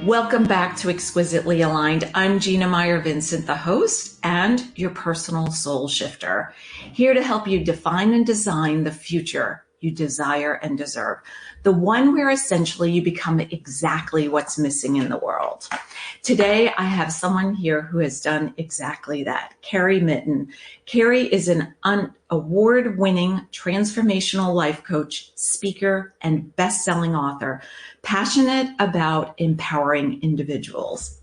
Welcome back to Exquisitely Aligned. I'm Gina Meyer Vincent, the host and your personal soul shifter, here to help you define and design the future you desire and deserve, the one where essentially you become exactly what's missing in the world. Today, I have someone here who has done exactly that, Carrie Mitten. Carrie is an award-winning transformational life coach, speaker, and best-selling author, passionate about empowering individuals.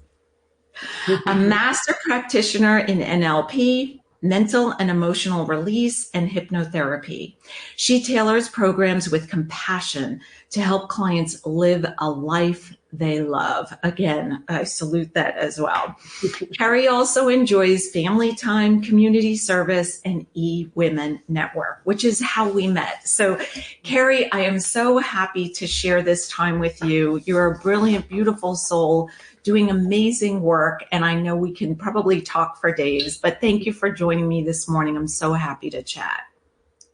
A master practitioner in NLP, mental and emotional release, and hypnotherapy. She tailors programs with compassion to help clients live a life they love. Again, I salute that as well. Carrie also enjoys family time, community service, and eWomen Network, which is how we met. So, Carrie, I am so happy to share this time with you. You're a brilliant, beautiful soul doing amazing work, and I know we can probably talk for days, but thank you for joining me this morning. I'm so happy to chat.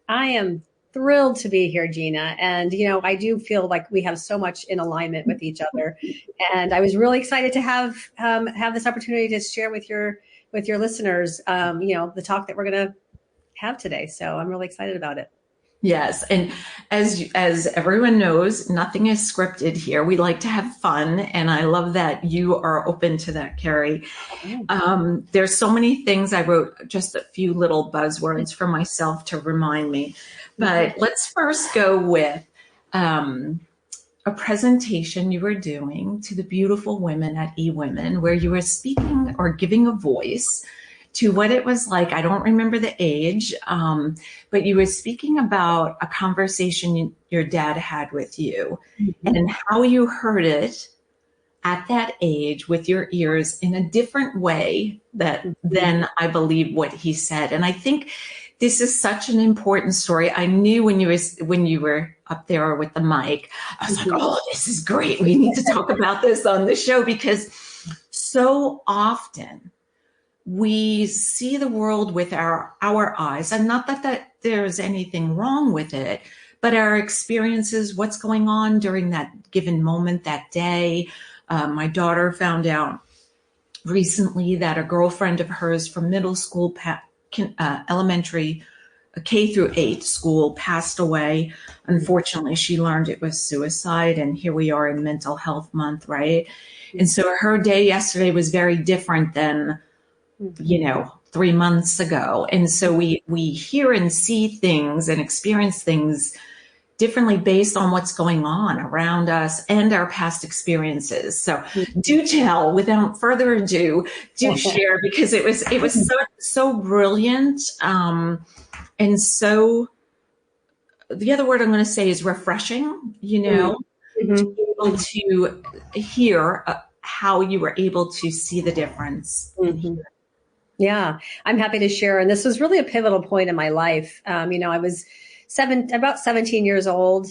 I am thrilled to be here, Gina. And, I do feel like we have so much in alignment with each other. And I was really excited to have this opportunity to share with your listeners, the talk that we're going to have today. So I'm really excited about it. Yes. And as everyone knows, nothing is scripted here. We like to have fun. And I love that you are open to that, Carrie. There's so many things. I wrote just a few little buzzwords for myself to remind me. But let's first go with a presentation you were doing to the beautiful women at eWomen, where you were speaking or giving a voice to what it was like. I don't remember the age, but you were speaking about a conversation your dad had with you and how you heard it at that age with your ears in a different way than I believe what he said. And I think this is such an important story. I knew when you were up there with the mic, I was like, oh, this is great. We need to talk about this on the show, because so often we see the world with our eyes, and not that there's anything wrong with it, but our experiences, what's going on during that given moment, that day. My daughter found out recently that a girlfriend of hers from middle school, elementary, K through 8 school passed away. Unfortunately, she learned it was suicide, and here we are in Mental Health Month, right? And so her day yesterday was very different than 3 months ago. And so we hear and see things and experience things differently based on what's going on around us and our past experiences. So do tell, without further ado, do share, because it was so brilliant. And so the other word I'm going to say is refreshing, to be able to hear how you were able to see the difference. Yeah, I'm happy to share. And this was really a pivotal point in my life. I was about 17 years old,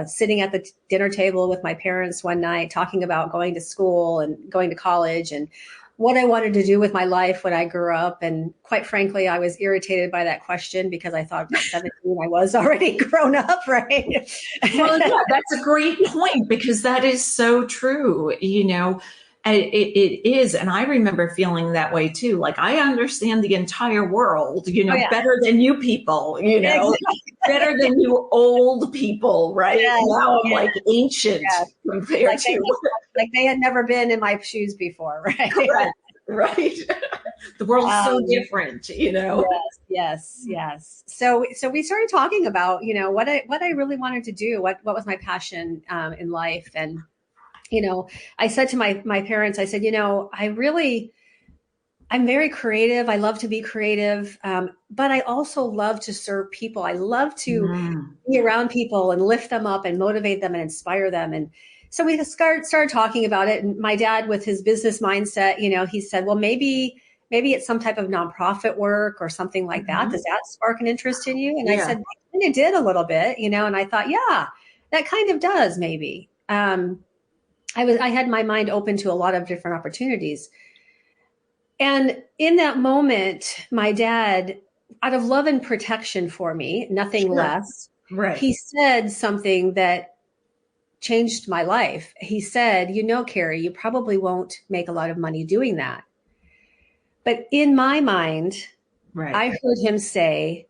sitting at the dinner table with my parents one night, talking about going to school and going to college and what I wanted to do with my life when I grew up. And quite frankly, I was irritated by that question, because I thought at 17 I was already grown up, right? Well, yeah, that's a great point, because that is so true. It is. And I remember feeling that way too. Like, I understand the entire world, better than you people, exactly. Better than you old people, right? Yes, now I'm like ancient compared to. Like they had never been in my shoes before, right? Correct. Right. The world's so different, Yes. So we started talking about, what I really wanted to do, what was my passion in life. And I said to my parents, I said, I'm very creative. I love to be creative. But I also love to serve people. I love to be around people and lift them up and motivate them and inspire them. And so we started talking about it. And my dad, with his business mindset, he said, well, maybe it's some type of nonprofit work or something like that. Does that spark an interest in you? And I said, I kind of did a little bit, and I thought, yeah, that kind of does maybe. I had my mind open to a lot of different opportunities. And in that moment, my dad, out of love and protection for me, nothing less, right. He said something that changed my life. He said, Carrie, you probably won't make a lot of money doing that. But in my mind, Right. I heard him say,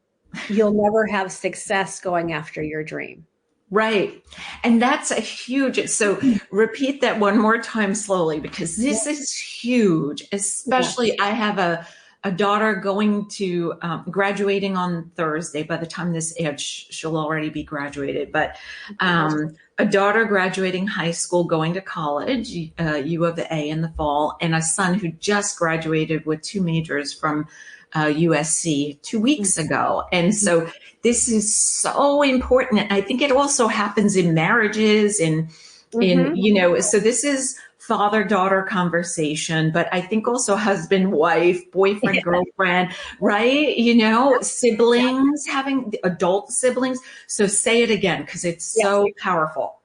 you'll never have success going after your dream. Right. And that's a huge, so repeat that one more time slowly, because this is huge, especially I have a daughter going to graduating on Thursday. By the time this airs, she'll already be graduated, but a daughter graduating high school, going to college, U of A in the fall, and a son who just graduated with 2 majors from USC 2 weeks ago. And so this is so important. I think it also happens in marriages and so this is father-daughter conversation, but I think also husband-wife, boyfriend-girlfriend, right? Siblings, having adult siblings. So say it again, because it's so powerful.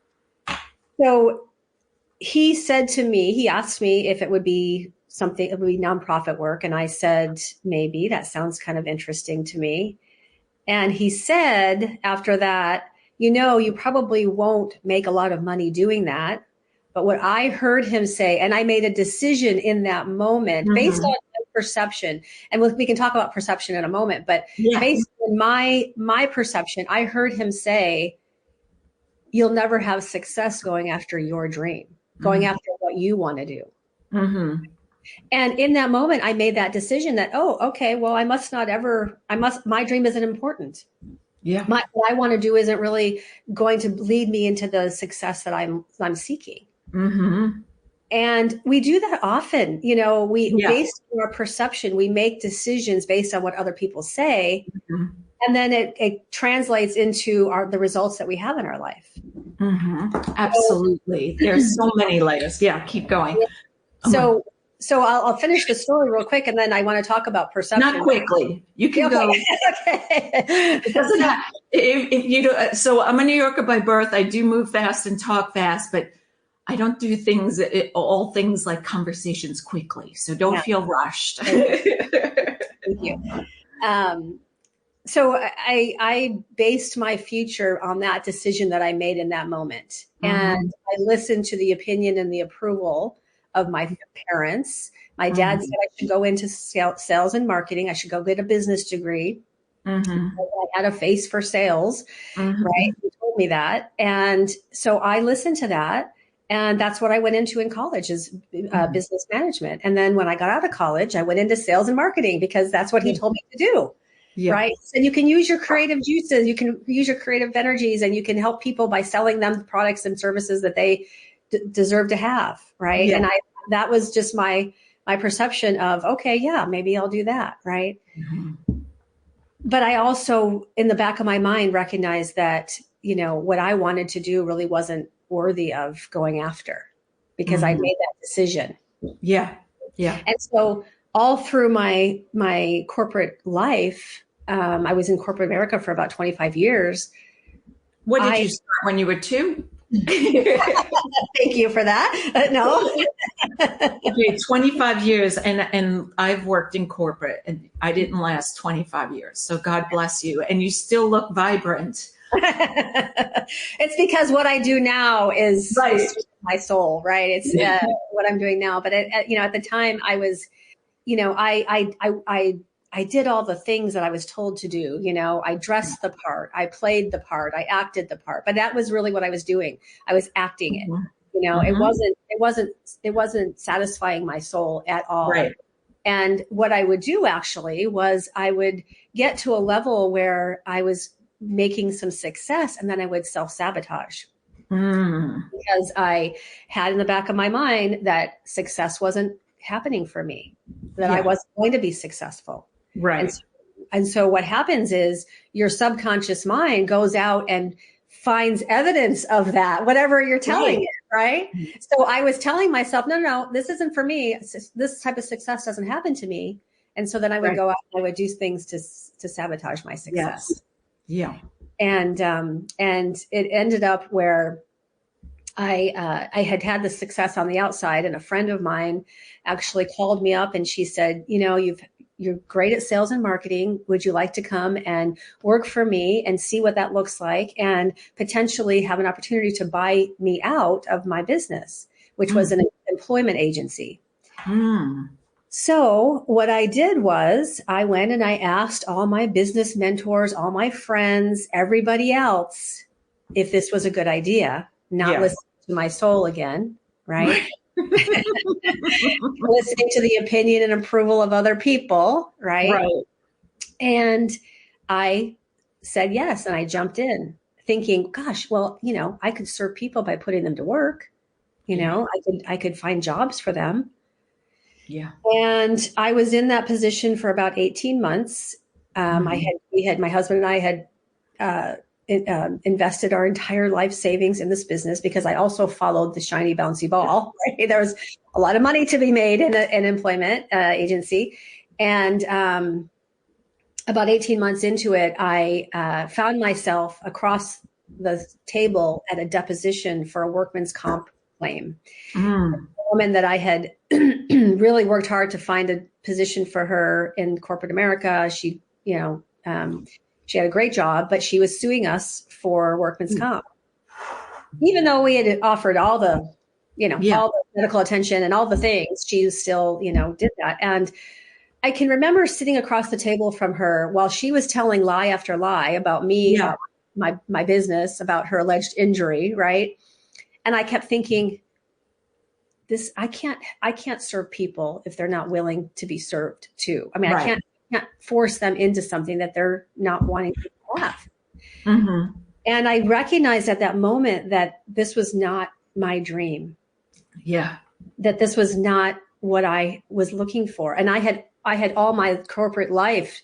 So he said to me, he asked me if it would be something, it would be nonprofit work. And I said, maybe. That sounds kind of interesting to me. And he said after that, you probably won't make a lot of money doing that. But what I heard him say, and I made a decision in that moment based on perception, and we can talk about perception in a moment, but based on my perception, I heard him say, you'll never have success going after your dream, going after what you want to do. And in that moment, I made that decision that, okay, well, my dream isn't important. Yeah. What I want to do isn't really going to lead me into the success that I'm seeking. And we do that often. Based on our perception, we make decisions based on what other people say. And then it translates into the results that we have in our life. Absolutely. There's so many layers. Yeah. Keep going. So I'll finish the story real quick, and then I want to talk about perception. Not quickly. You can go. Okay. It doesn't have, if you do. So I'm a New Yorker by birth. I do move fast and talk fast, but I don't do all things like conversations quickly. So don't feel rushed. Thank you. So I based my future on that decision that I made in that moment. And I listened to the opinion and the approval of my parents. My dad said I should go into sales and marketing. I should go get a business degree. I had a face for sales, right? He told me that. And so I listened to that. And that's what I went into in college is business management. And then when I got out of college, I went into sales and marketing because that's what he told me to do. Right. And you can use your creative juices, you can use your creative energies, and you can help people by selling them products and services that they deserve to have. Right. And that was just my perception of, okay, yeah, maybe I'll do that. Right. But I also, in the back of my mind, recognized that, what I wanted to do really wasn't worthy of going after because I made that decision. Yeah. And so all through my corporate life, I was in corporate America for about 25 years. What did you start when you were 2? Thank you for that. No. Okay, 25 years. And I've worked in corporate and I didn't last 25 years. So God bless you. And you still look vibrant. It's because what I do now is my soul, right? It's what I'm doing now. But at the time I was, I did all the things that I was told to do. I dressed the part, I played the part, I acted the part, but that was really what I was doing. I was acting it. It wasn't satisfying my soul at all. Right. And what I would do actually was I would get to a level where I was making some success, and then I would self-sabotage because I had in the back of my mind that success wasn't happening for me, that I wasn't going to be successful. Right. And so what happens is your subconscious mind goes out and finds evidence of that, whatever you're telling it, right? So I was telling myself, no, this isn't for me. This type of success doesn't happen to me. And so then I would go out and I would do things to sabotage my success. Yeah. And it ended up where I had the success on the outside, and a friend of mine actually called me up and she said, you're great at sales and marketing. Would you like to come and work for me and see what that looks like and potentially have an opportunity to buy me out of my business, which was an employment agency. So what I did was I went and I asked all my business mentors, all my friends, everybody else, if this was a good idea, not listening to my soul again, right? Listening to the opinion and approval of other people, right? And I said yes, and I jumped in thinking, gosh, well, I could serve people by putting them to work. I could find jobs for them. Yeah. And I was in that position for about 18 months. My husband and I had invested our entire life savings in this business because I also followed the shiny bouncy ball. Right? There was a lot of money to be made in an employment agency. And about 18 months into it, I found myself across the table at a deposition for a workman's comp claim. A woman that I had really worked hard to find a position for her in corporate America. She had a great job, but she was suing us for workman's comp. Even though we had offered all the, all the medical attention and all the things, she still, did that. And I can remember sitting across the table from her while she was telling lie after lie about me, about my business, about her alleged injury, right? And I kept thinking, I can't serve people if they're not willing to be served too. I mean, I can't force them into something that they're not wanting to have. And I recognized at that moment that this was not my dream. Yeah. That this was not what I was looking for. And I had all my corporate life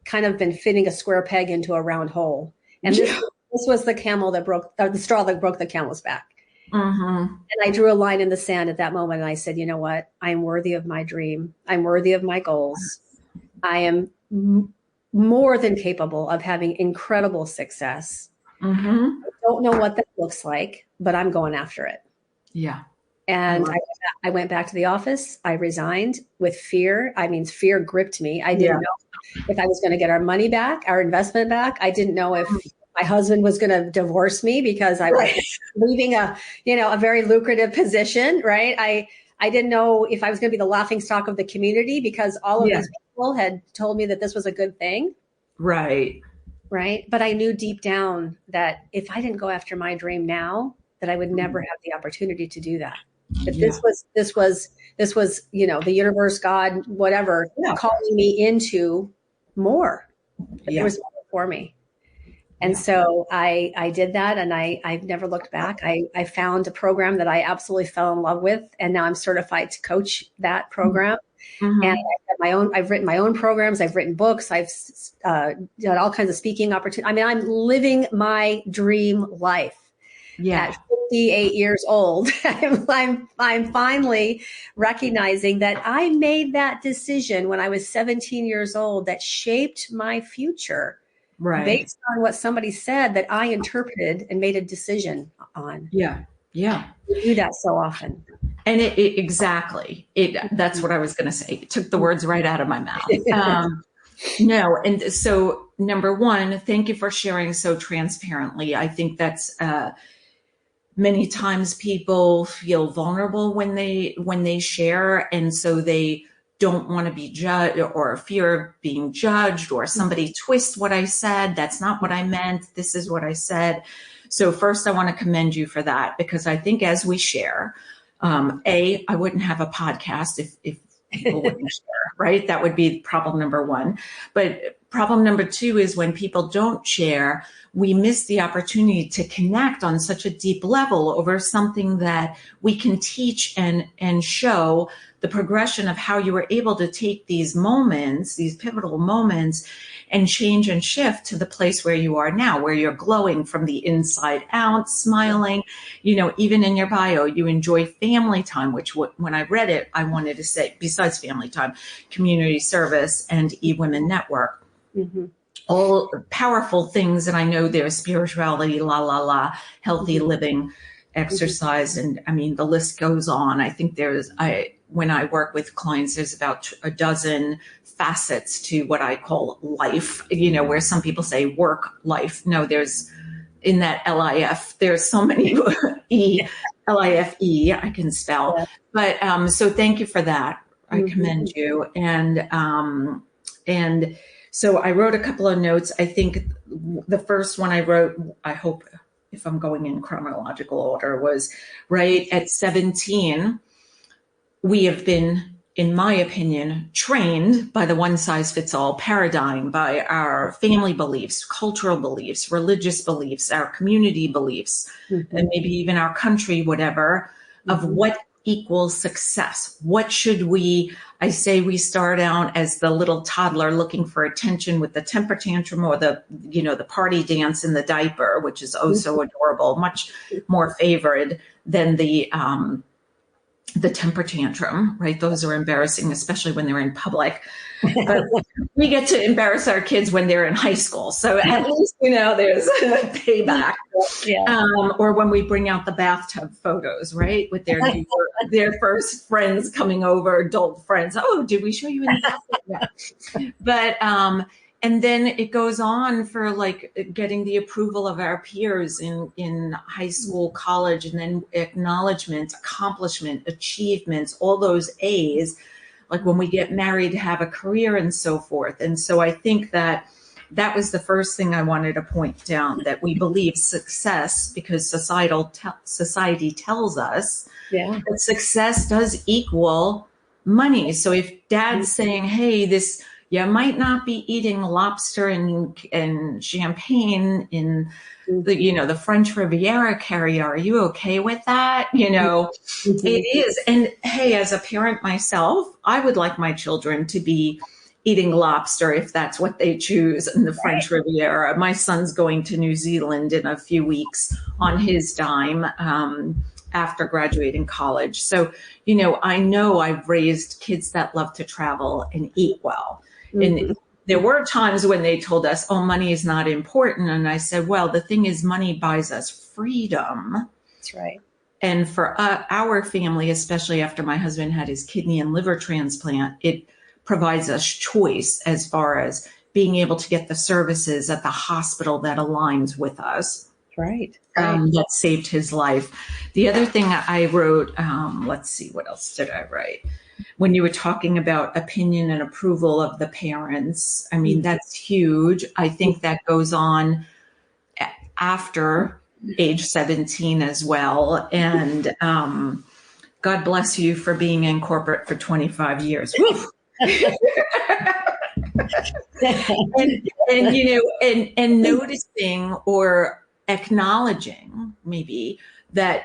kind of been fitting a square peg into a round hole. And this was the straw that broke the camel's back. And I drew a line in the sand at that moment. And I said, you know what? I'm worthy of my dream. I'm worthy of my goals. I am more than capable of having incredible success. I don't know what that looks like, but I'm going after it. Yeah. And I went back to the office. I resigned with fear. I mean, fear gripped me. I didn't know if I was going to get our money back, our investment back. I didn't know if my husband was going to divorce me because I was leaving a very lucrative position, right? I didn't know if I was going to be the laughingstock of the community because all of these people had told me that this was a good thing. Right. But I knew deep down that if I didn't go after my dream now, that I would never have the opportunity to do that. That this was, the universe, God, whatever, calling me into more. There was more for me. And so I did that, and I've never looked back. I found a program that I absolutely fell in love with, and now I'm certified to coach that program. And I've written my own programs. I've written books. I've done all kinds of speaking opportunities. I mean, I'm living my dream life. At 58 years old, I'm finally recognizing that I made that decision when I was 17 years old that shaped my future. Based on what somebody said that I interpreted and made a decision on. We do that so often. And that's what I was going to say. It took the words right out of my mouth. No. And so number one, thank you for sharing so transparently. I think that's, many times people feel vulnerable when they share. And so they don't want to be judged, or fear of being judged, or somebody twist what I said. That's not what I meant. This is what I said. So first I want to commend you for that, because I think as we share, I wouldn't have a podcast if people wouldn't share, right? That would be problem number one. But problem number two is when people don't share, we miss the opportunity to connect on such a deep level over something that we can teach and show the progression of how you were able to take these moments, these pivotal moments, and change and shift to the place where you are now, where you're glowing from the inside out, smiling. Even in your bio, you enjoy family time, which when I read it, I wanted to say, besides family time, community service and eWomen Network. All powerful things. And I know there's spirituality, healthy living, exercise. And I mean, the list goes on. I think when I work with clients, there's about a dozen facets to what I call life, where some people say work life. No, there's in that LIF, there's so many LIFE I can spell. Yeah. But so thank you for that. I commend you. And so I wrote a couple of notes. I think the first one I wrote, I hope if I'm going in chronological order, was right at 17. We have been, in my opinion, trained by the one size fits all paradigm, by our family beliefs, cultural beliefs, religious beliefs, our community beliefs, and maybe even our country, whatever, of what equals success. What should I say we start out as the little toddler looking for attention with the temper tantrum or the party dance in the diaper, which is oh so adorable, much more favored than the temper tantrum, right? Those are embarrassing, especially when they're in public. But we get to embarrass our kids when they're in high school. So at least, there's a payback. Yeah. Or when we bring out the bathtub photos, right? With their first friends coming over, adult friends. Oh, did we show you in the bathtub? Yeah. But, and then it goes on for like getting the approval of our peers in high school, college, and then acknowledgement, accomplishment, achievements, all those A's, like when we get married, to have a career and so forth. And so I think that was the first thing I wanted to point down, that we believe success, because society tells us that success does equal money. So if dad's saying, hey, you might not be eating lobster and champagne in the French Riviera, Carrie, are you okay with that? It is. And hey, as a parent myself, I would like my children to be eating lobster if that's what they choose in the French Riviera. My son's going to New Zealand in a few weeks on his dime after graduating college. So, I know I've raised kids that love to travel and eat well. And there were times when they told us, oh, money is not important. And I said, well, the thing is, money buys us freedom. That's right. And for our family, especially after my husband had his kidney and liver transplant, it provides us choice as far as being able to get the services at the hospital that aligns with us. Right. That saved his life. The other thing I wrote, let's see, what else did I write? When you were talking about opinion and approval of the parents, I mean, that's huge. I think that goes on after age 17 as well. And God bless you for being in corporate for 25 years. and noticing or acknowledging maybe that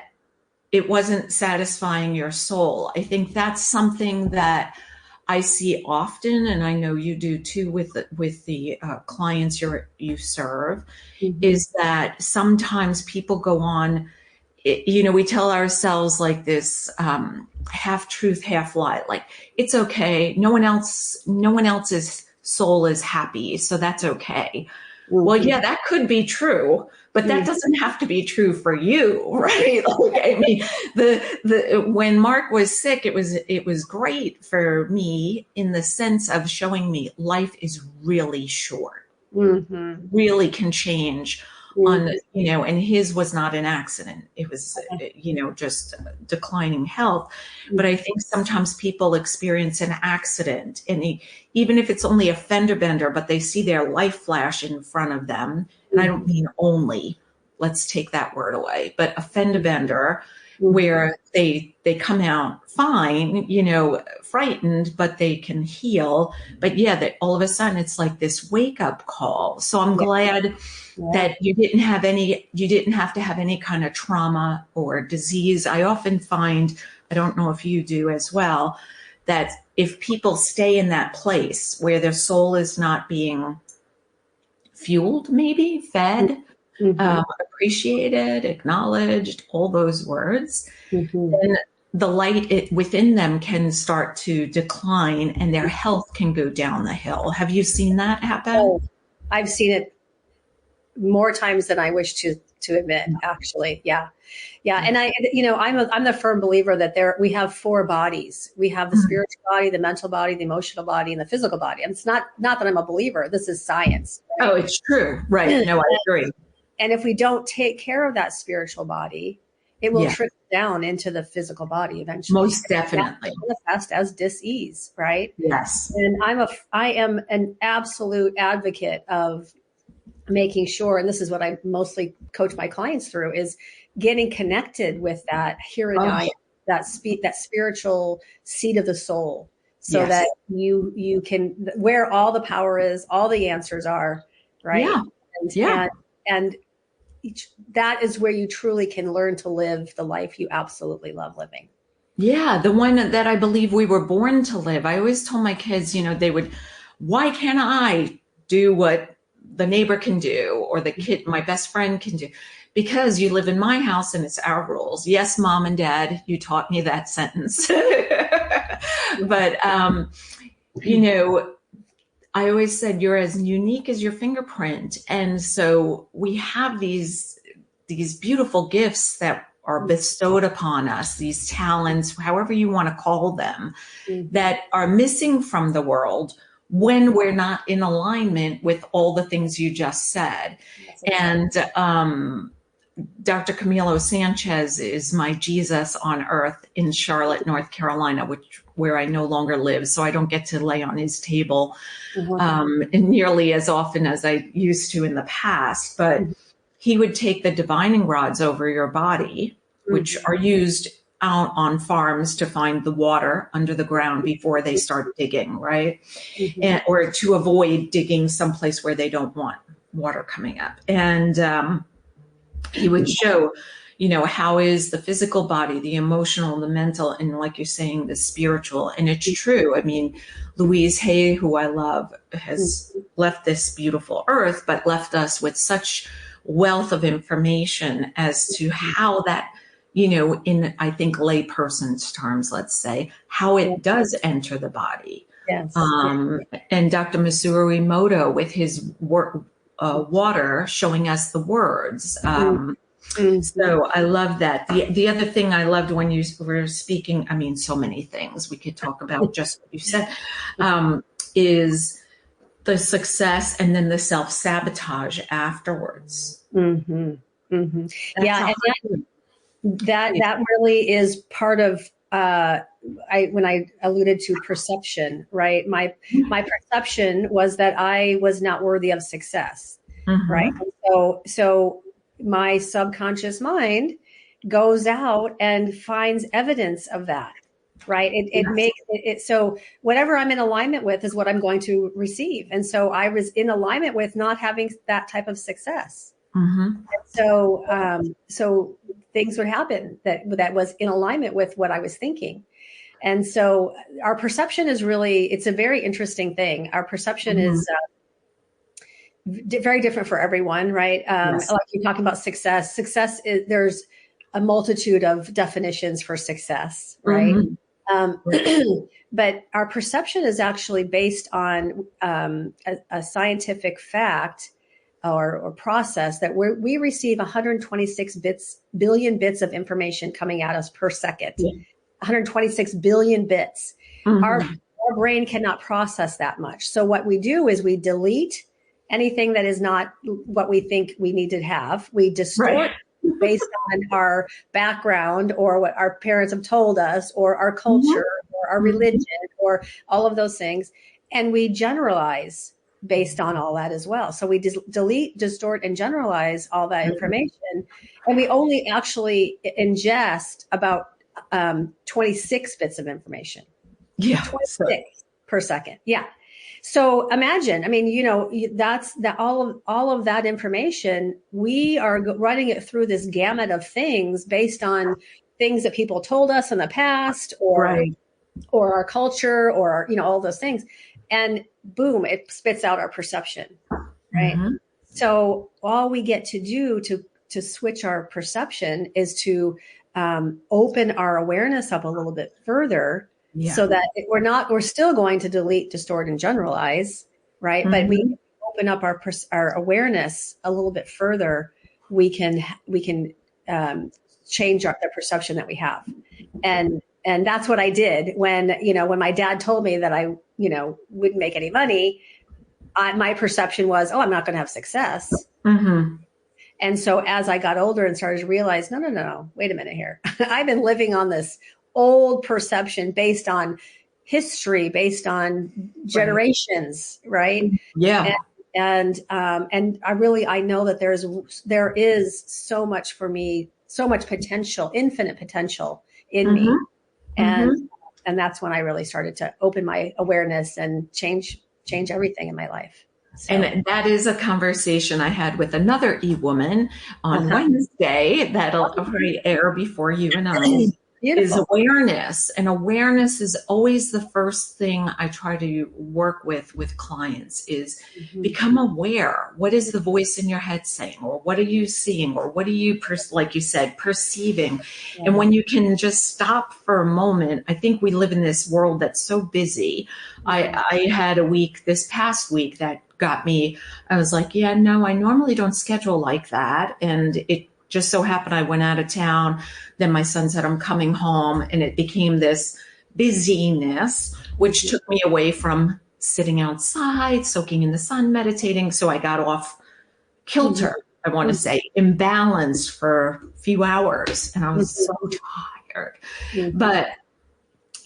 it wasn't satisfying your soul. I think that's something that I see often, and I know you do too with the clients you serve, is that sometimes people go on, we tell ourselves like this half truth, half lie, like it's okay. No one else's soul is happy, so that's okay. Well, yeah, that could be true, but that doesn't have to be true for you, right? Like, I mean, when Mark was sick, it was great for me in the sense of showing me life is really short, really can change on, and his was not an accident. It was, just declining health. But I think sometimes people experience an accident, and even if it's only a fender bender, but they see their life flash in front of them. And I don't mean only, let's take that word away, but a fender bender where they come out fine, frightened, but they can heal. But yeah, that all of a sudden it's like this wake up call. So I'm glad that you didn't have to have any kind of trauma or disease. I often find, I don't know if you do as well, that if people stay in that place where their soul is not being fueled, maybe fed, appreciated, acknowledged, all those words, then the light within them can start to decline and their health can go down the hill. Have you seen that happen? Oh, I've seen it more times than I wish to to admit, actually. Yeah. Yeah. And I'm the firm believer that we have 4 bodies. We have the spiritual body, the mental body, the emotional body, and the physical body. And it's not that I'm a believer. This is science. Right? Oh, it's true. Right. No, I agree. And if we don't take care of that spiritual body, it will trickle down into the physical body eventually. Most definitely. Manifest as dis-ease, right? Yes. And I am an absolute advocate of making sure, and this is what I mostly coach my clients through, is getting connected with that here and now, that spiritual seat of the soul, so that you can, where all the power is, all the answers are, right? Yeah. And that is where you truly can learn to live the life you absolutely love living. Yeah, the one that I believe we were born to live. I always told my kids, why can't I do what the neighbor can do or the kid, my best friend can do? Because you live in my house and it's our rules. Yes, mom and dad, you taught me that sentence. But, I always said you're as unique as your fingerprint. And so we have these beautiful gifts that are bestowed upon us, these talents, however you want to call them, that are missing from the world when we're not in alignment with all the things you just said. And Dr. Camilo Sanchez is my Jesus on earth in Charlotte, North Carolina, where I no longer live. So I don't get to lay on his table nearly as often as I used to in the past. But he would take the divining rods over your body, which are used out on farms to find the water under the ground before they start digging, right? Or to avoid digging someplace where they don't want water coming up. And he would show, how is the physical body, the emotional, the mental, and like you're saying, the spiritual. And it's true. I mean, Louise Hay, who I love, has left this beautiful earth, but left us with such wealth of information as to how that, in, I think, layperson's terms, let's say, how it does enter the body. Yes. And Dr. Masaru Emoto with his work, water, showing us the words. So I love that. The other thing I loved when you were speaking, I mean, so many things we could talk about, just what you said, is the success and then the self-sabotage afterwards. Yeah. And that really is part of, when I alluded to perception, right? My perception was that I was not worthy of success, right? So my subconscious mind goes out and finds evidence of that, right? It makes it so whatever I'm in alignment with is what I'm going to receive. And so I was in alignment with not having that type of success. And so things would happen that was in alignment with what I was thinking. And so our perception is it's a very interesting thing. Our perception is very different for everyone, right? Like you're talking about success. Success is, there's a multitude of definitions for success, right? But our perception is actually based on a scientific fact or process that we receive 126 billion bits of information coming at us per second. 126 billion bits. Our brain cannot process that much. So what we do is we delete anything that is not what we think we need to have. We distort based on our background or what our parents have told us or our culture or our religion or all of those things. And we generalize based on all that as well. So we delete, distort, and generalize all that information. And we only actually ingest about 26 bits of information. 26 per second. Yeah. So imagine, I mean, that's all of that information. We are running it through this gamut of things based on things that people told us in the past or our culture or, all those things. And boom, it spits out our perception. Right. So all we get to do to switch our perception is to open our awareness up a little bit further. So that we're still going to delete, distort, and generalize, right? But we open up our awareness a little bit further we can change the perception that we have. And that's what I did when my dad told me that I, wouldn't make any money. My perception was, oh, I'm not going to have success. Mm-hmm. And so as I got older and started to realize, no, wait a minute here. I've been living on this old perception based on history, based on generations, right? Yeah. And I know that there is so much for me, so much potential, infinite potential in me. And that's when I really started to open my awareness and change everything in my life. So. And that is a conversation I had with another e-woman on Wednesday that'll air before you and I. Is awareness. And awareness is always the first thing I try to work with clients is become aware. What is the voice in your head saying? Or what are you seeing? Or what are you, like you said, perceiving? Yeah. And when you can just stop for a moment, I think we live in this world that's so busy. I had a week this past week that got me, I was like, yeah, no, I normally don't schedule like that. And it just so happened I went out of town. Then my son said, I'm coming home. And it became this busyness, which took me away from sitting outside, soaking in the sun, meditating. So I got off kilter, I want to say, imbalanced for a few hours. And I was so tired. But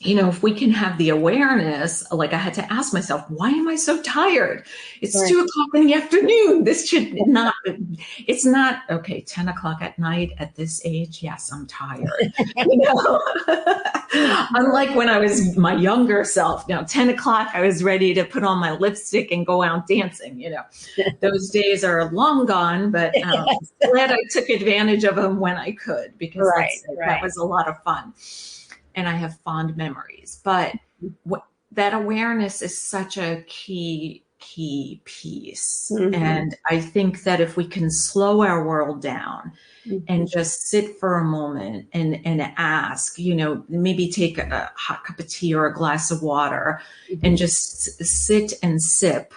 if we can have the awareness, like I had to ask myself, why am I so tired? It's 2:00 in the afternoon. This should not, it's not, okay, 10 o'clock at night at this age. Yes, I'm tired. Unlike when I was my younger self, 10 o'clock, I was ready to put on my lipstick and go out dancing. Those days are long gone, but I'm glad I took advantage of them when I could, because that was a lot of fun. And I have fond memories, but that awareness is such a key piece. And I think that if we can slow our world down and just sit for a moment and ask, maybe take a hot cup of tea or a glass of water and just sit and sip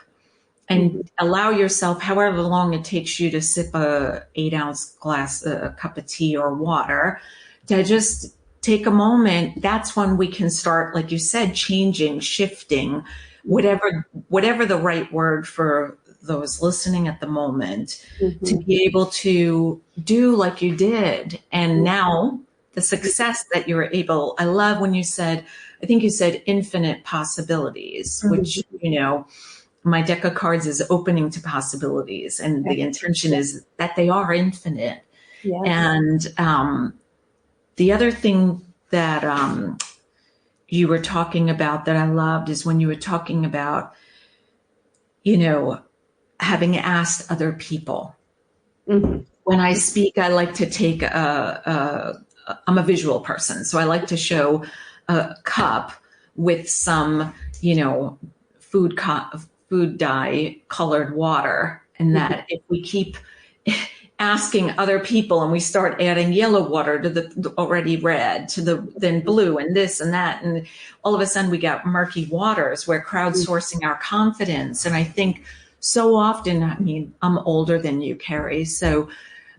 and allow yourself, however long it takes you to sip a 8-ounce glass, a cup of tea or water, to just take a moment. That's when we can start, like you said, changing, shifting, whatever the right word for those listening at the moment, to be able to do like you did. And now the success that you're able, I love when you said, I think you said infinite possibilities, which, my deck of cards is opening to possibilities. And the intention is that they are infinite. Yes. And, the other thing that you were talking about that I loved is when you were talking about, having asked other people. When I speak, I like to take I'm a visual person. So I like to show a cup with some, food dye colored water. And that if we keep asking other people and we start adding yellow water to the already red, to then blue and this and that, and all of a sudden we got murky waters. We're crowdsourcing our confidence. And I think so often, I'm older than you, Carrie, so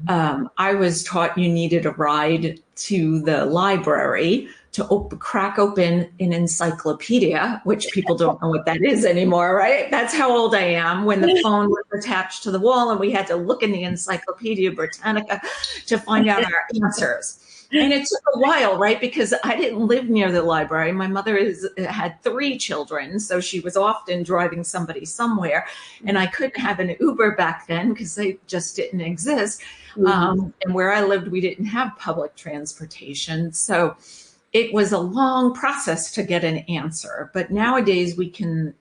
I was taught you needed a ride to the library to crack open an encyclopedia, which people don't know what that is anymore, right? That's how old I am, when the phone was attached to the wall and we had to look in the Encyclopedia Britannica to find out our answers. And it took a while, right? Because I didn't live near the library. My mother had 3 children, so she was often driving somebody somewhere. And I couldn't have an Uber back then because they just didn't exist. And where I lived, we didn't have public transportation. So it was a long process to get an answer. But nowadays we can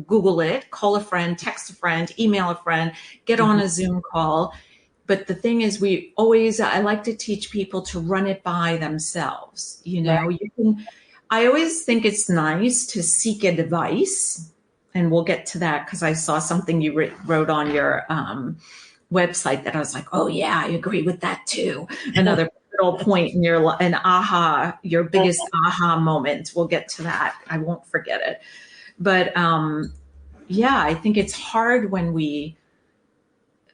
Google it, call a friend, text a friend, email a friend, get on a Zoom call. But the thing is, I like to teach people to run it by themselves. I always think it's nice to seek advice, and we'll get to that because I saw something you wrote on your website that I was like, oh yeah, I agree with that too. Another pivotal point in your biggest aha moment. We'll get to that. I won't forget it. But I think it's hard when we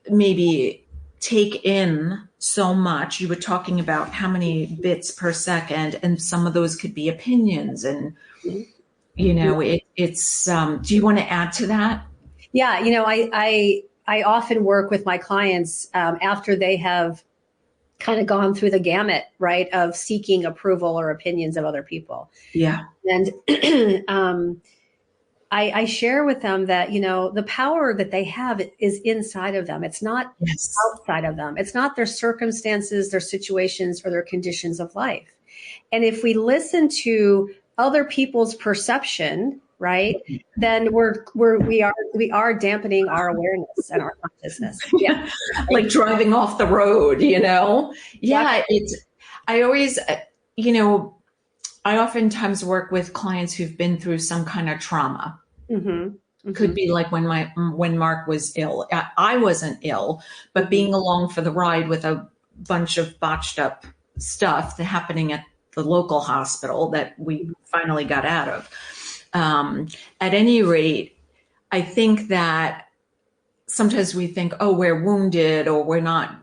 maybe take in so much. You were talking about how many bits per second, and some of those could be opinions. And, you know, it's, do you want to add to that? Yeah. You know, I often work with my clients after they have kind of gone through the gamut, right, of seeking approval or opinions of other people. Yeah. And I share with them that, you know, the power that they have is inside of them. It's not outside of them. It's not their circumstances, their situations, or their conditions of life. And if we listen to other people's perception, right, then we are dampening our awareness and our consciousness. Yeah. Like driving off the road, you know? Yeah. I always, you know, I oftentimes work with clients who've been through some kind of trauma. Mm-hmm. Mm-hmm. Could be like when Mark was ill. I wasn't ill, but being along for the ride with a bunch of botched up stuff happening at the local hospital that we finally got out of. At any rate, I think that sometimes we think, oh, we're wounded or we're not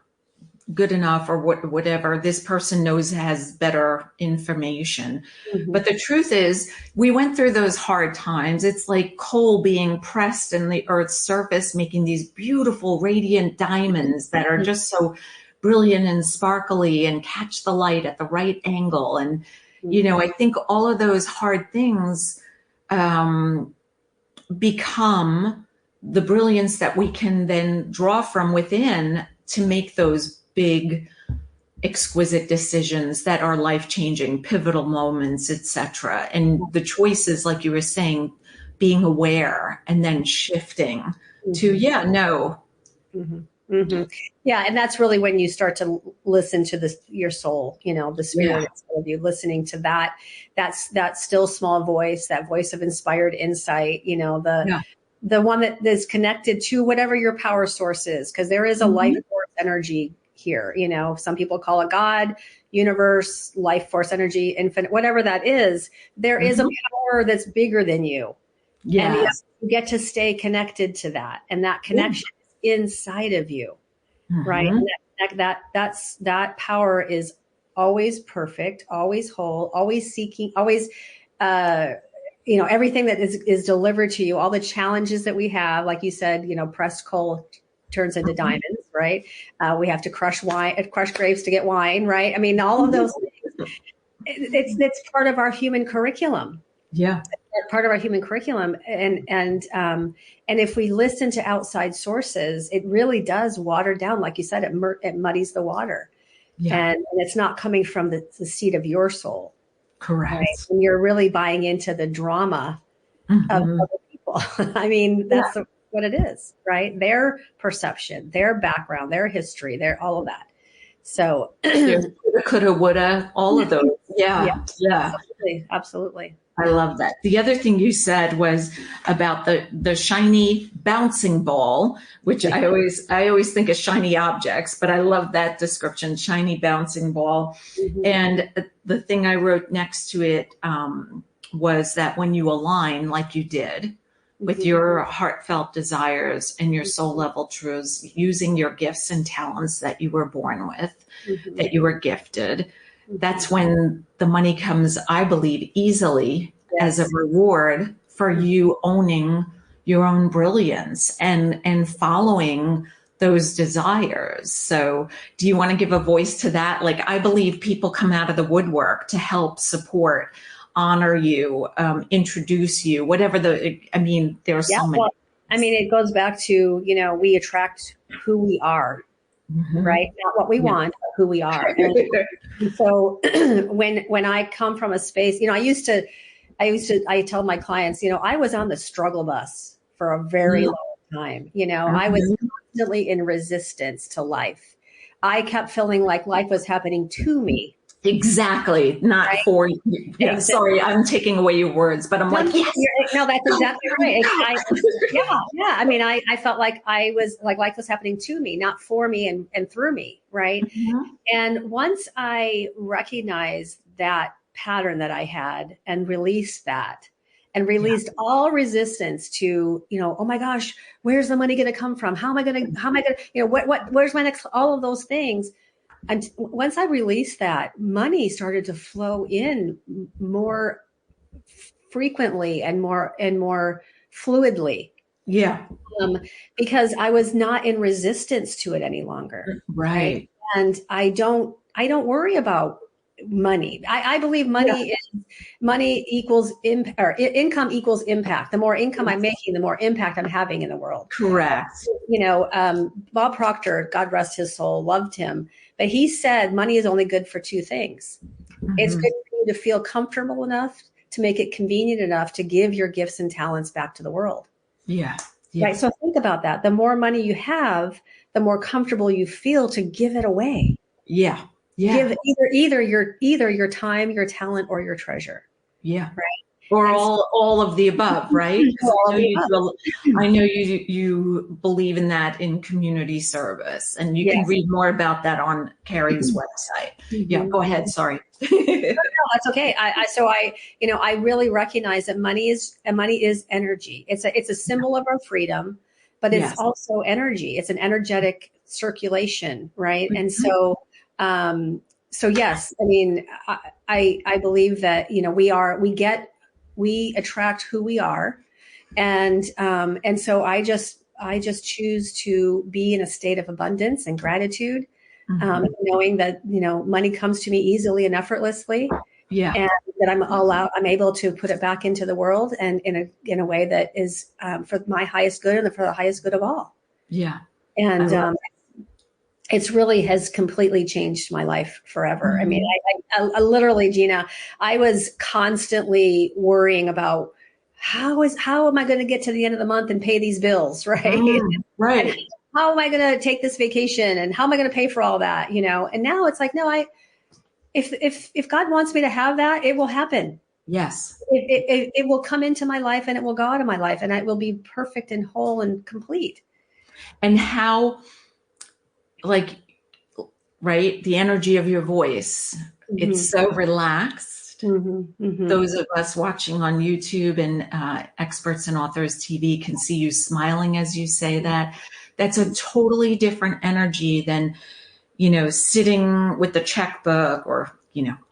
good enough or whatever. This person has better information. Mm-hmm. But the truth is, we went through those hard times. It's like coal being pressed in the earth's surface, making these beautiful, radiant diamonds that are just so brilliant and sparkly and catch the light at the right angle. And, you know, I think all of those hard things become the brilliance that we can then draw from within to make those big, exquisite decisions that are life-changing, pivotal moments, etc. And the choices, like you were saying, being aware and then shifting to, Yeah, and that's really when you start to listen to your soul, you know, the spirit inside of you, listening to that still small voice, that voice of inspired insight, you know, the one that is connected to whatever your power source is, because there is a life force energy here. You know, some people call it God, universe, life force energy, infinite, whatever that is. There is a power that's bigger than you. Yeah. And you get to stay connected to that. And that connection is inside of you. Right. And that power is always perfect, always whole, always seeking, always, you know, everything that is delivered to you, all the challenges that we have, like you said, you know, pressed coal turns into diamonds, right? We have to crush grapes to get wine, right? I mean, all of those things, it's part of our human curriculum. Yeah. Part of our human curriculum. And if we listen to outside sources, it really does water down. Like you said, it muddies the water. Yeah. And it's not coming from the seat of your soul. Correct. Right? And you're really buying into the drama of other people. I mean, that's what it is, right? Their perception, their background, their history, all of that. So coulda, woulda, all of those. Yeah. Absolutely. I love that. The other thing you said was about the shiny bouncing ball, which I always think of shiny objects, but I love that description, shiny bouncing ball. Mm-hmm. And the thing I wrote next to it was that when you align like you did with your heartfelt desires and your soul level truths, using your gifts and talents that you were born with, that you were gifted, that's when the money comes, I believe, easily as a reward for you owning your own brilliance and following those desires. So do you want to give a voice to that? Like, I believe people come out of the woodwork to help support, honor you, introduce you, whatever there are so many. Well, I mean, it goes back to, you know, we attract who we are. Right? Not what we want, but who we are. And so when I come from a space, you know, I tell my clients, you know, I was on the struggle bus for a very long time. You know, I was constantly in resistance to life. I kept feeling like life was happening to me. Exactly. Not for you. Yeah, exactly. Sorry, I'm taking away your words, but I'm like, yes. No, that's exactly right. Yeah. I mean, I felt like I was like life was happening to me, not for me and through me. Right. Mm-hmm. And once I recognized that pattern that I had and released that and released all resistance to, oh my gosh, where's the money going to come from? How am I going to, where's my next, all of those things. And once I released that, money started to flow in more frequently and more fluidly. Yeah. Because I was not in resistance to it any longer. Right. And I don't worry about money. I believe money equals income equals impact. The more income I'm making, the more impact I'm having in the world. Correct. Bob Proctor, God rest his soul, loved him, but he said money is only good for two things. Mm-hmm. It's good for you to feel comfortable enough to make it convenient enough to give your gifts and talents back to the world. Yeah. Yeah. Right. So think about that. The more money you have, the more comfortable you feel to give it away. Yeah. Yeah. Give either your time, your talent, or your treasure. Yeah. Right. Or all of the above, right? I know you believe in that in community service, and you can read more about that on Carrie's website. Mm-hmm. Yeah, go ahead. Sorry. No, that's okay. I really recognize that money is energy. It's a symbol of our freedom, but it's also energy. It's an energetic circulation, right? Mm-hmm. And so yes, I mean, I believe that we attract who we are, and so I just choose to be in a state of abundance and gratitude, knowing that money comes to me easily and effortlessly, and that I'm able to put it back into the world and in a way that is for my highest good and for the highest good of all. Yeah, and it's really has completely changed my life forever. Mm-hmm. I mean, I literally, Gina, I was constantly worrying about how am I going to get to the end of the month and pay these bills, right? Right. And how am I going to take this vacation, and how am I going to pay for all that? And now it's like, no, if God wants me to have that, it will happen. Yes. It will come into my life, and it will go out of my life, and it will be perfect and whole and complete. And how, right, the energy of your voice, mm-hmm. It's so relaxed. Mm-hmm. Mm-hmm. Those of us watching on YouTube and Experts and Authors TV can see you smiling as you say that. That's a totally different energy than, sitting with the checkbook, or,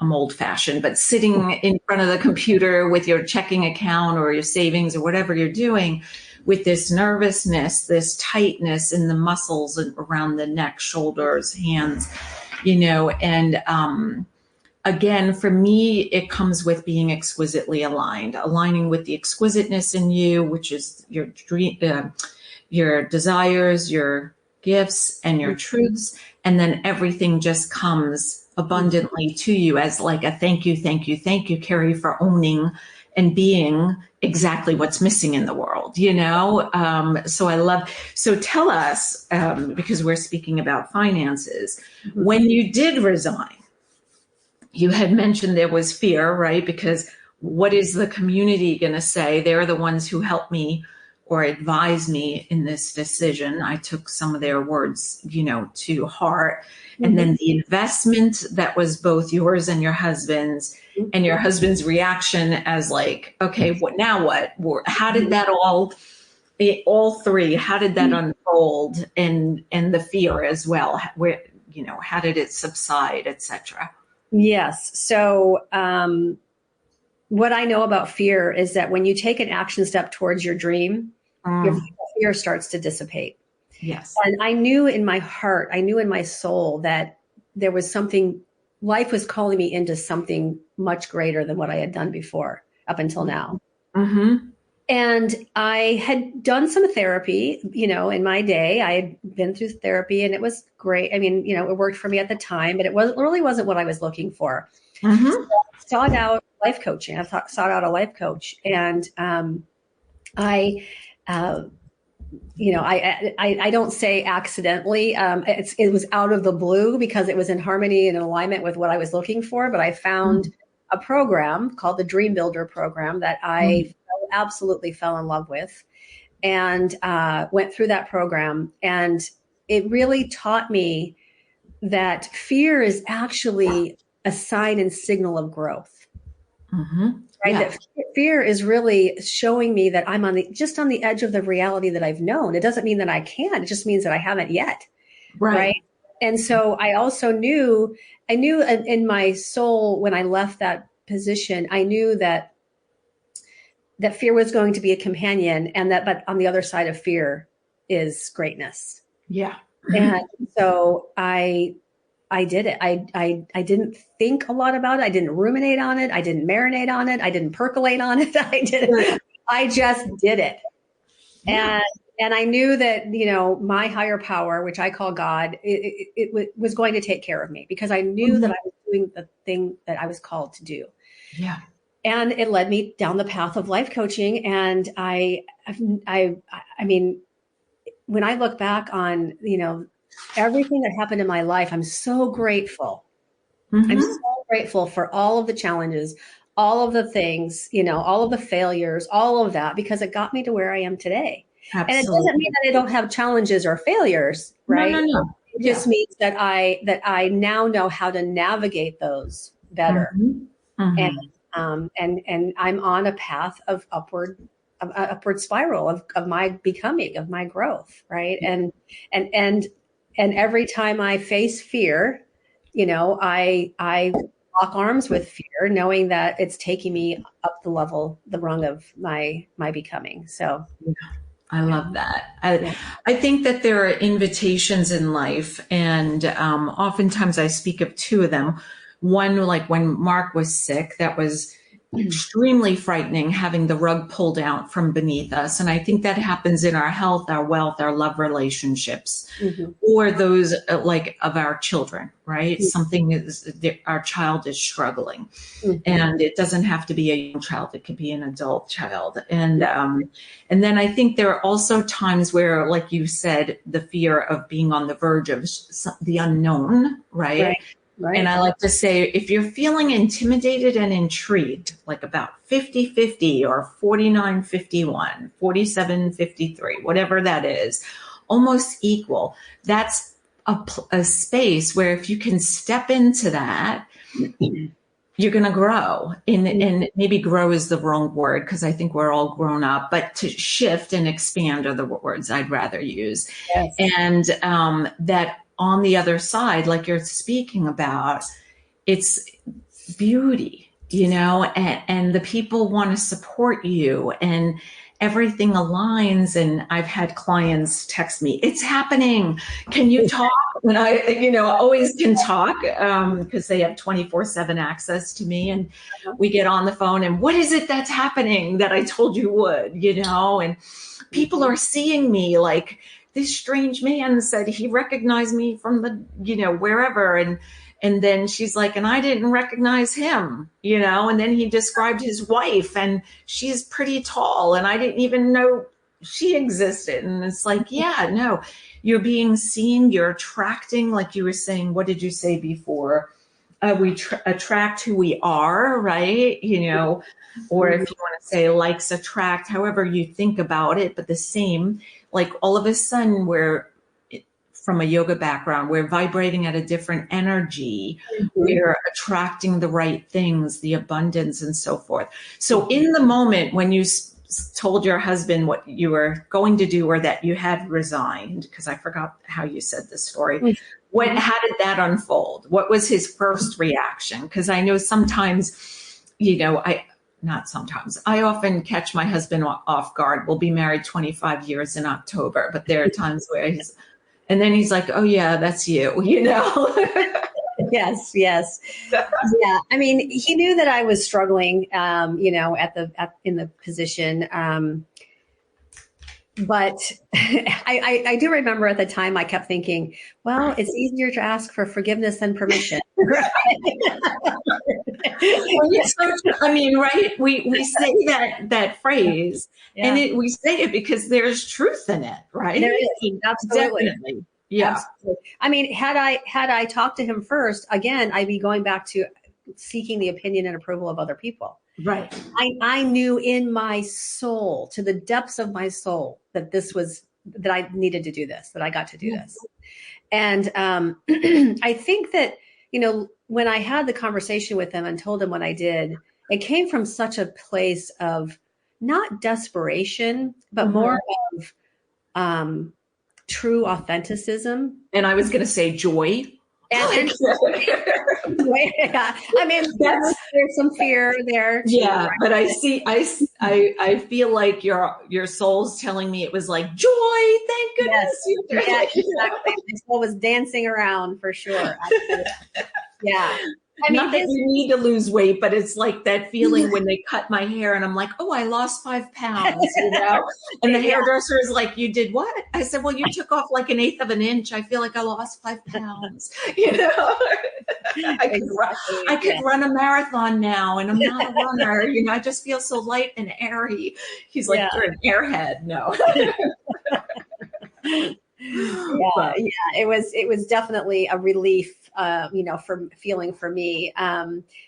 I'm old fashioned, but sitting in front of the computer with your checking account or your savings or whatever you're doing, with this nervousness, this tightness in the muscles around the neck, shoulders, hands, and again, for me, it comes with being exquisitely aligned, aligning with the exquisiteness in you, which is your dream, your desires, your gifts, and your truths. And then everything just comes abundantly to you as like a thank you, Carrie, for owning and being exactly what's missing in the world, so tell us, because we're speaking about finances, mm-hmm. when you did resign, you had mentioned there was fear, right? Because what is the community going to say? They're the ones who helped me or advised me in this decision. I took some of their words, to heart. Mm-hmm. And then the investment that was both yours and your husband's, and your husband's reaction as like, okay, what now? What? How did that all three? How did that unfold? And the fear as well. Where how did it subside, etc.? Yes. So what I know about fear is that when you take an action step towards your dream, your fear starts to dissipate. Yes. And I knew in my heart, I knew in my soul that there was something, life was calling me into something much greater than what I had done before up until now. Mm-hmm. And I had done some therapy, in my day. I had been through therapy, and it was great. I mean, it worked for me at the time, but it really wasn't what I was looking for. Mm-hmm. So I sought out life coaching. I sought out a life coach, and I don't say accidentally. It was out of the blue because it was in harmony and in alignment with what I was looking for. But I found a program called the Dream Builder program that I absolutely fell in love with, and went through that program. And it really taught me that fear is actually a sign and signal of growth. Right. Yeah. That fear is really showing me that I'm just on the edge of the reality that I've known. It doesn't mean that I can. It just means that I haven't yet. Right. Right. And so I also I knew in my soul when I left that position, I knew that fear was going to be a companion, but on the other side of fear is greatness. Yeah. And so I did it. I didn't think a lot about it. I didn't ruminate on it. I didn't marinate on it. I didn't percolate on it. I just did it. Yeah. And I knew that, my higher power, which I call God, it was going to take care of me because I knew that I was doing the thing that I was called to do. Yeah. And it led me down the path of life coaching. And I mean, when I look back on, everything that happened in my life, I'm so grateful. I'm so grateful for all of the challenges, all of the things, all of the failures, all of that, because it got me to where I am today. Absolutely. And it doesn't mean that I don't have challenges or failures, right? No. It just means that I now know how to navigate those better. And I'm on a path of upward spiral of my becoming, of my growth, right? And every time I face fear, I lock arms with fear, knowing that it's taking me up the rung of my becoming. So I love that. I think that there are invitations in life, and oftentimes I speak of two of them. One, like when Mark was sick, that was extremely frightening, having the rug pulled out from beneath us. And I think that happens in our health, our wealth, our love relationships, or those like of our children, right? Something is, our child is struggling, and it doesn't have to be a young child. It could be an adult child. And then I think there are also times where, like you said, the fear of being on the verge of the unknown, right? Right. And I like to say, if you're feeling intimidated and intrigued, like about 50-50 or 49-51, 47-53, whatever that is, almost equal, that's a space where if you can step into that, you're going to grow. And maybe grow is the wrong word because I think we're all grown up, but to shift and expand are the words I'd rather use. Yes. And that on the other side, like you're speaking about, it's beauty, and the people want to support you and everything aligns. And I've had clients text me, it's happening. Can you talk? And I, always can talk because they have 24/7 access to me. And we get on the phone and what is it that's happening that I told you would, and people are seeing me like, this strange man said he recognized me from the, wherever. And then she's like, and I didn't recognize him, and then he described his wife and she's pretty tall and I didn't even know she existed. And it's like, yeah, no, you're being seen, you're attracting, like you were saying, what did you say before? We attract who we are, right? Or if you want to say likes attract, however you think about it, but the same. Like all of a sudden we're, from a yoga background, we're vibrating at a different energy. We're attracting the right things, the abundance and so forth. So in the moment when you told your husband what you were going to do or that you had resigned, because I forgot how you said the story, how did that unfold? What was his first reaction? Because I know sometimes, not sometimes. I often catch my husband off guard. We'll be married 25 years in October, but there are times where and then he's like, oh yeah, that's you, Yes. Yeah. I mean, he knew that I was struggling, in the position. But I do remember at the time I kept thinking, well, it's easier to ask for forgiveness than permission. I mean, right? We say that phrase, and we say it because there's truth in it, right? There is, absolutely. Definitely. Yeah. Absolutely. I mean, had I talked to him first, again, I'd be going back to seeking the opinion and approval of other people. Right. I knew in my soul, to the depths of my soul, that that I needed to do this, that I got to do this. And I think that, when I had the conversation with him and told him what I did, it came from such a place of not desperation, but more of true authenticism. And I was going to say joy. And yeah, I mean, there's some fear there too. Yeah, but I feel like your soul's telling me it was like joy. Thank goodness. Yes, exactly. My soul was dancing around for sure. Yeah. I mean, not that you need to lose weight, but it's like that feeling when they cut my hair and I'm like, oh, I lost 5 pounds, you know? And the hairdresser is like, you did what? I said, well, you took off like 1/8 of an inch. I feel like I lost 5 pounds, you know? I could run a marathon now and I'm not a runner. You know, I just feel so light and airy. He's like, you're an airhead. No. It was definitely a relief, for feeling for me.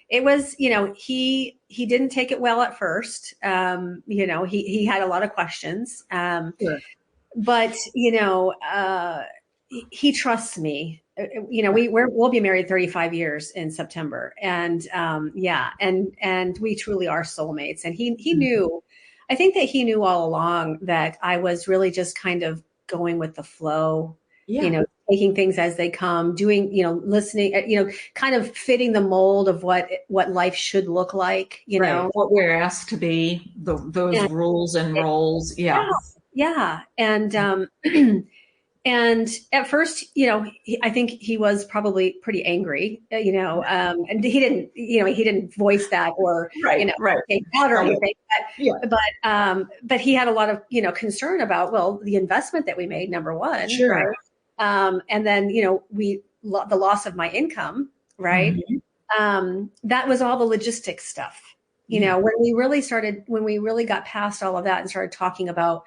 It was, he didn't take it well at first. He had a lot of questions, but he trusts me. We'll be married 35 years in September, and we truly are soulmates. And he knew, I think that he knew all along that I was really just kind of going with the flow, taking things as they come, doing, listening, kind of fitting the mold of what life should look like, know, what we're asked to be, those rules and roles. Yeah. And, and at first, I think he was probably pretty angry, and he didn't voice that or, take out or anything, but he had a lot of, concern about, well, the investment that we made, number one, sure. Right? And then, the loss of my income, right? Mm-hmm. That was all the logistics stuff, when we really got past all of that and started talking about,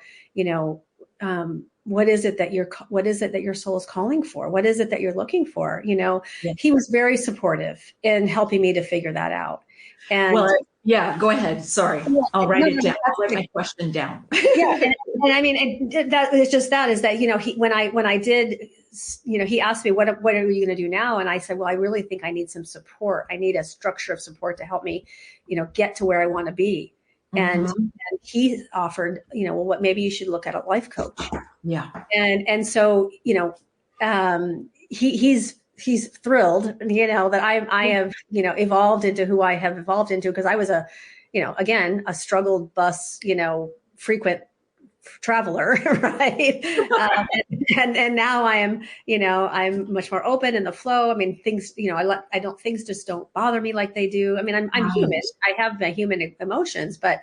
what is it that your soul is calling for? What is it that you're looking for? He was very supportive in helping me to figure that out. And go ahead. Sorry. I'll write it down. I'll write my question down. And I mean, that is just that is that, when I did, he asked me, what are you going to do now? And I said, well, I really think I need some support. I need a structure of support to help me, get to where I want to be. And he offered, what maybe you should look at a life coach. Yeah. And so, he's thrilled, that I have, evolved into who I have evolved into, because I was again, a struggled bus, frequent traveler, right? And now I am, I'm much more open in the flow. I mean, things, things just don't bother me like they do. I mean, I'm human. I have the human emotions, but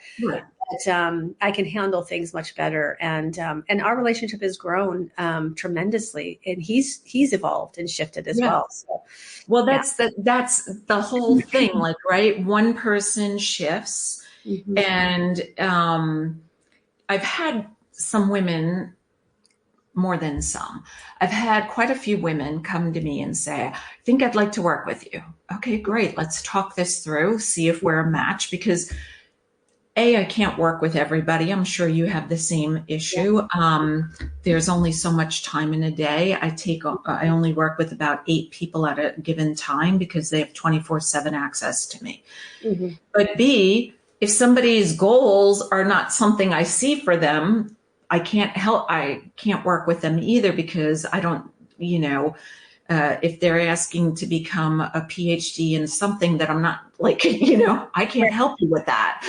I can handle things much better. And our relationship has grown tremendously, and he's evolved and shifted as well. So, well, that's the whole thing, like, right. One person shifts, and, I've had some women, more than some. I've had quite a few women come to me and say, I think I'd like to work with you. Okay, great. Let's talk this through, see if we're a match, because I can't work with everybody. I'm sure you have the same issue. There's only so much time in a day. I only work with about 8 people at a given time because they have 24/7 access to me. Mm-hmm. But B, if somebody's goals are not something I see for them, I can't work with them either, because I don't, if they're asking to become a PhD in something that I'm not, like, I can't help you with that.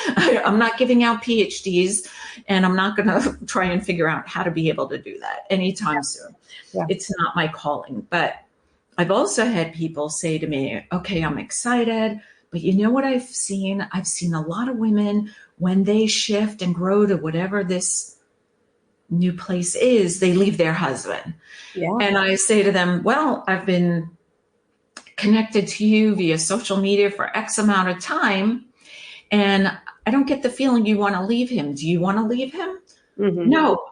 I'm not giving out PhDs, and I'm not going to try and figure out how to be able to do that anytime soon. Yeah. It's not my calling. But I've also had people say to me, okay, I'm excited, but you know what I've seen? I've seen a lot of women, when they shift and grow to whatever this new place is, they leave their husband. Yeah. And I say to them, well, I've been connected to you via social media for X amount of time, and I don't get the feeling you want to leave him. Do you want to leave him? Mm-hmm. No.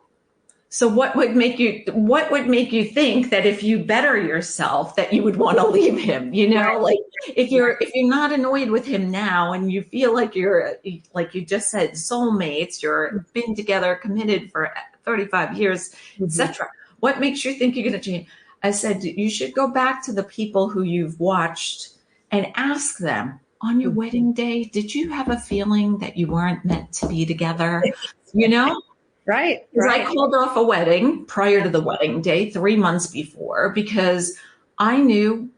So what would make you think that if you better yourself that you would want to leave him? Like, if you're not annoyed with him now, and you feel like you're, like you just said, soulmates, you're been together, committed for 35 years, etc. What makes you think you're going to change? I said, you should go back to the people who you've watched and ask them, on your wedding day, did you have a feeling that you weren't meant to be together? You know? Right. Because I Right. called off a wedding prior to the wedding day, 3 months before, because I knew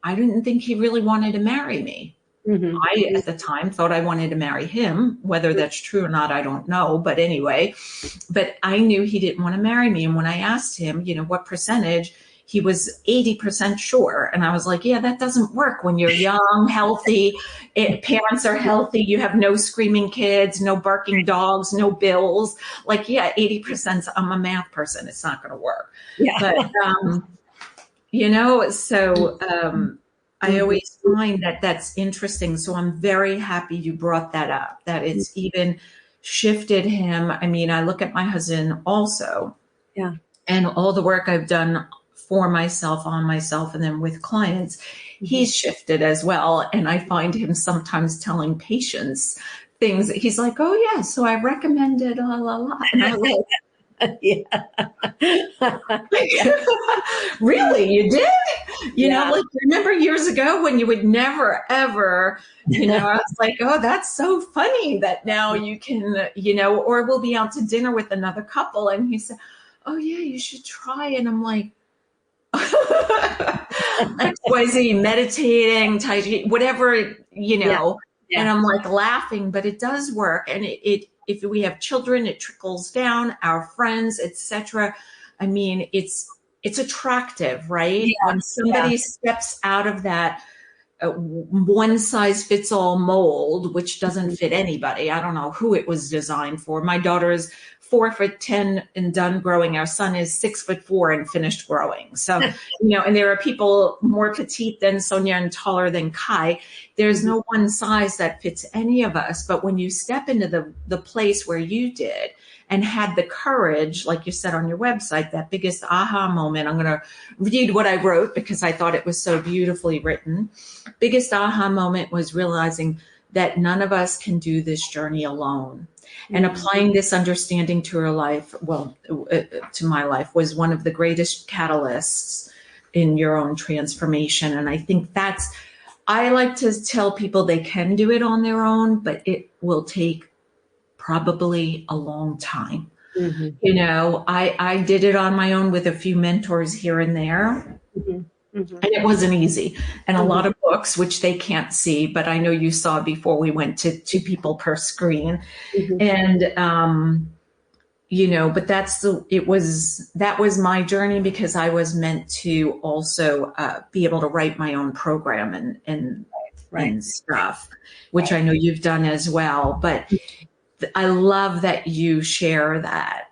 I didn't think he really wanted to marry me. Mm-hmm. I, at the time, thought I wanted to marry him. Whether that's true or not, I don't know. But anyway, but I knew he didn't want to marry me. And when I asked him, what percentage, he was 80% sure. And I was like, yeah, that doesn't work when you're young, healthy, parents are healthy, you have no screaming kids, no barking dogs, no bills. Like, yeah, 80%, I'm a math person. It's not going to work. Yeah. But, I always find that that's interesting. So I'm very happy you brought that up, that it's even shifted him. I mean, I look at my husband also, Yeah. and all the work I've done for myself, on myself, and then with clients, he's shifted as well. And I find him sometimes telling patients things. He's like, oh, yeah, so I recommended la, la, la. And I'm like, Yeah. really, you did? Yeah. Like, remember years ago when you would never, ever, I was like, oh, that's so funny that now you can, or we'll be out to dinner with another couple. And he said, oh, yeah, you should try. And I'm like, XYZ, meditating, Tai Chi, whatever, Yeah. and I'm like laughing, but it does work. And if we have children, it trickles down, our friends, etc. I mean, it's attractive, right? Yeah. When somebody steps out of that one size fits all mold, which doesn't fit anybody. I don't know who it was designed for. My daughter is 4'10" and done growing. Our son is 6'4" and finished growing. So, and there are people more petite than Sonia and taller than Kai. There's no one size that fits any of us. But when you step into the place where you did and had the courage, like you said on your website, that biggest aha moment, I'm going to read what I wrote because I thought it was so beautifully written. Biggest aha moment was realizing that none of us can do this journey alone. And applying this understanding to her life, to my life, was one of the greatest catalysts in your own transformation. And I think I like to tell people they can do it on their own, but it will take probably a long time. I did it on my own with a few mentors here and there. And it wasn't easy. And a lot of books, which they can't see, but I know you saw before we went to 2 people per screen. And, but that was my journey, because I was meant to also be able to write my own program and stuff, which I know you've done as well. But I love that you share that.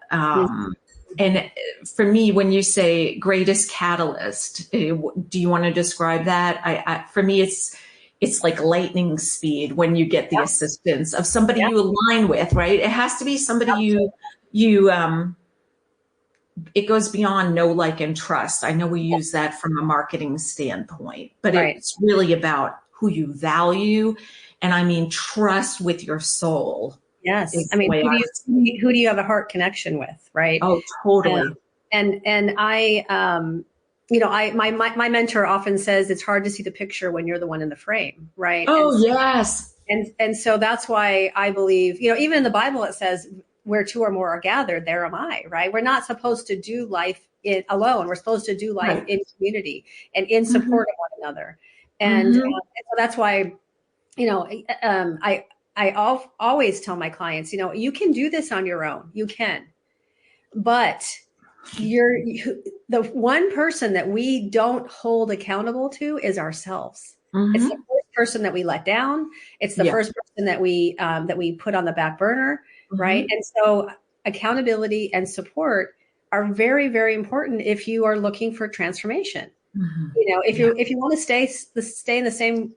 And for me, when you say greatest catalyst, do you want to describe that? For me, it's like lightning speed when you get the assistance of somebody you align with, right? It has to be somebody it goes beyond know, like, and trust. I know we use that from a marketing standpoint, but it's really about who you value. And I mean, trust with your soul. Yes. I mean, who do you have a heart connection with? Right. Oh, totally. And I, my mentor often says it's hard to see the picture when you're the one in the frame. Right. Oh, yes. And so that's why I believe, even in the Bible, it says where 2 or more are gathered, there am I, right? We're not supposed to do life alone. We're supposed to do life in community and in support of one another. And so that's why, I always tell my clients, you can do this on your own. You can, but the one person that we don't hold accountable to is ourselves. It's the first person that we let down. It's the first person that we put on the back burner, right? And so accountability and support are very, very important if you are looking for transformation. If you want to stay in the same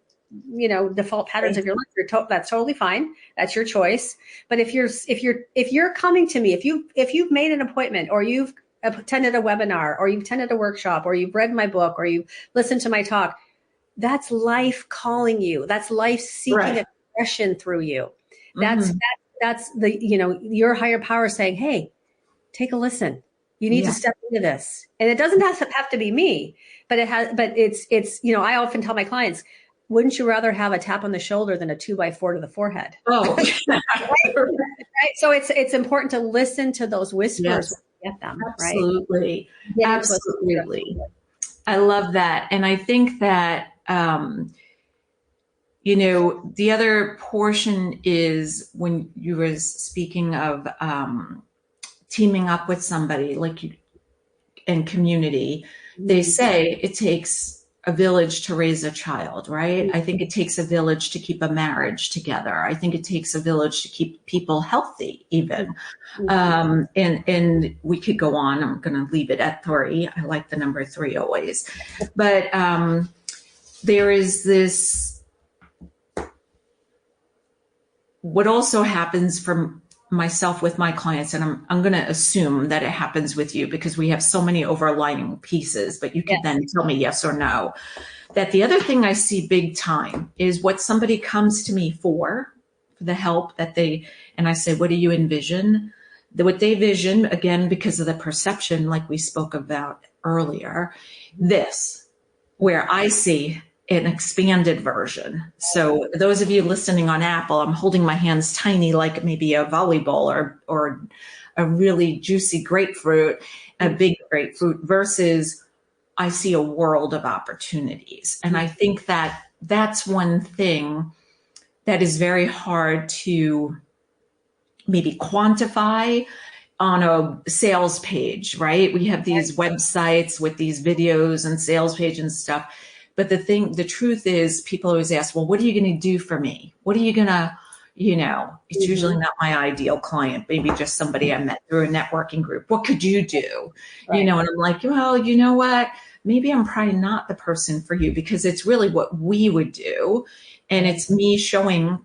default patterns of your life, that's totally fine. That's your choice. But if you're coming to me, if you've made an appointment, or you've attended a webinar, or you've attended a workshop, or you've read my book, or you've listened to my talk, that's life calling you. That's life seeking expression through you. That's the, your higher power saying, hey, take a listen. You need to step into this. And it doesn't have to be me, but it's, I often tell my clients, wouldn't you rather have a tap on the shoulder than a 2x4 to the forehead? Oh, Right. So it's important to listen to those whispers yes, when you get them, right? absolutely. Get into Absolutely. I love that. And I think that, the other portion is when you were speaking of teaming up with somebody like you in community, they say it takes a village to raise a child, right? I think it takes a village to keep a marriage together. I think it takes a village to keep people healthy, even. And we could go on. I'm going to leave it at 3. I like the number 3 always. But there is this. What also happens for myself with my clients, and I'm going to assume that it happens with you because we have so many overlying pieces, but you can then tell me yes or no, that the other thing I see big time is what somebody comes to me for the help that and I say, what do you envision? What they vision, again, because of the perception, like we spoke about earlier, this, where I see an expanded version. So those of you listening on Apple, I'm holding my hands tiny, like maybe a volleyball or a really juicy grapefruit, a big grapefruit, versus I see a world of opportunities. And I think that that's one thing that is very hard to maybe quantify on a sales page, right? We have these websites with these videos and sales page and stuff. But the truth is, people always ask, well, what are you going to do for me? What are you going to, it's usually not my ideal client, maybe just somebody I met through a networking group. What could you do? Right. And I'm like, well, you know what? Maybe I'm probably not the person for you because it's really what we would do. And it's me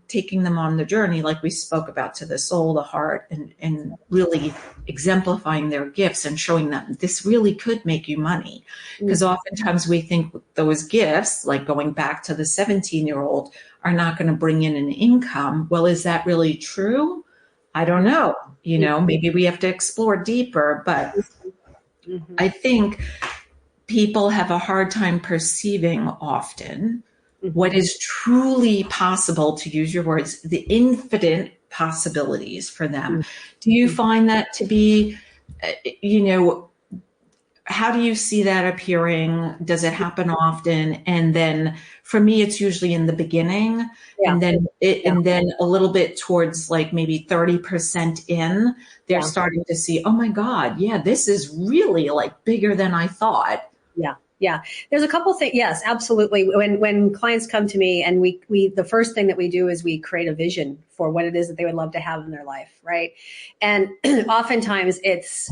taking them on the journey, like we spoke about, to the soul, the heart, and really exemplifying their gifts and showing them this really could make you money. Because oftentimes we think those gifts, like going back to the 17-year-old, are not going to bring in an income. Well, is that really true? I don't know. Maybe we have to explore deeper. But I think people have a hard time perceiving often what is truly possible, to use your words, the infinite possibilities for them. Do you find that to be, how do you see that appearing? Does it happen often? And then for me, it's usually in the beginning, and then and then a little bit towards like maybe 30% in, they're starting to see, oh my God, this is really like bigger than I thought. Yeah. There's a couple things. Yes, absolutely. When clients come to me and we the first thing that we do is we create a vision for what it is that they would love to have in their life. Right. And oftentimes it's,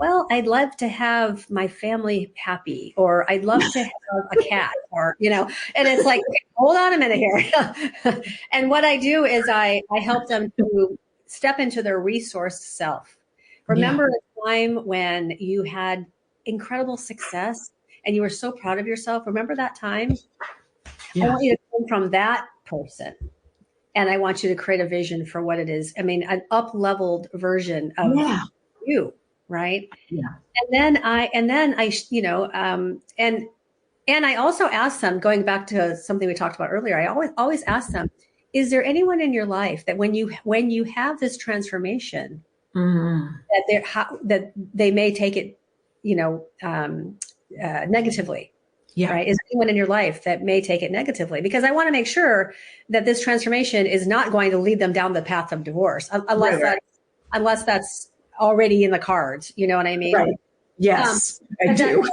well, I'd love to have my family happy, or I'd love to have a cat, or, and it's like, hold on a minute here. And what I do is I help them to step into their resourced self. Remember a time when you had incredible success and you were so proud of yourself. Remember that time? I want you to come from that person. And I want you to create a vision for what it is. I mean, an up-leveled version of you, right? Yeah. And then I also ask them, going back to something we talked about earlier, I always ask them, is there anyone in your life that when you have this transformation, that they may take it, negatively, right? Is anyone in your life that may take it negatively? Because I want to make sure that this transformation is not going to lead them down the path of divorce, unless that's already in the cards. You know what I mean? Right. Yes, I do.